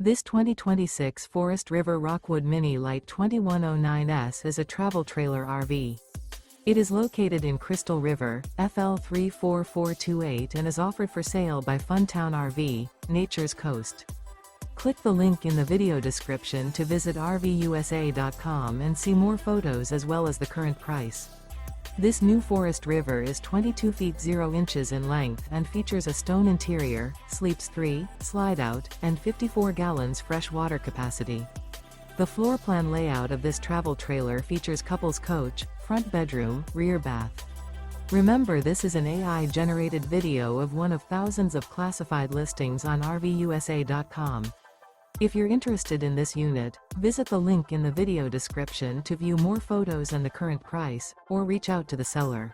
This 2026 Forest River Rockwood Mini Lite 2109S is a travel trailer RV. It is located in Crystal River, FL 34428 and is offered for sale by Funtown RV, Nature's Coast. Click the link in the video description to visit RVUSA.com and see more photos as well as the current price. This new Forest River is 22 feet 0 inches in length and features a stone interior, sleeps 3, slide-out, and 54 gallons fresh water capacity. The floor plan layout of this travel trailer features couples coach, front bedroom, rear bath. Remember, this is an AI-generated video of one of thousands of classified listings on RVUSA.com. If you're interested in this unit, visit the link in the video description to view more photos and the current price, or reach out to the seller.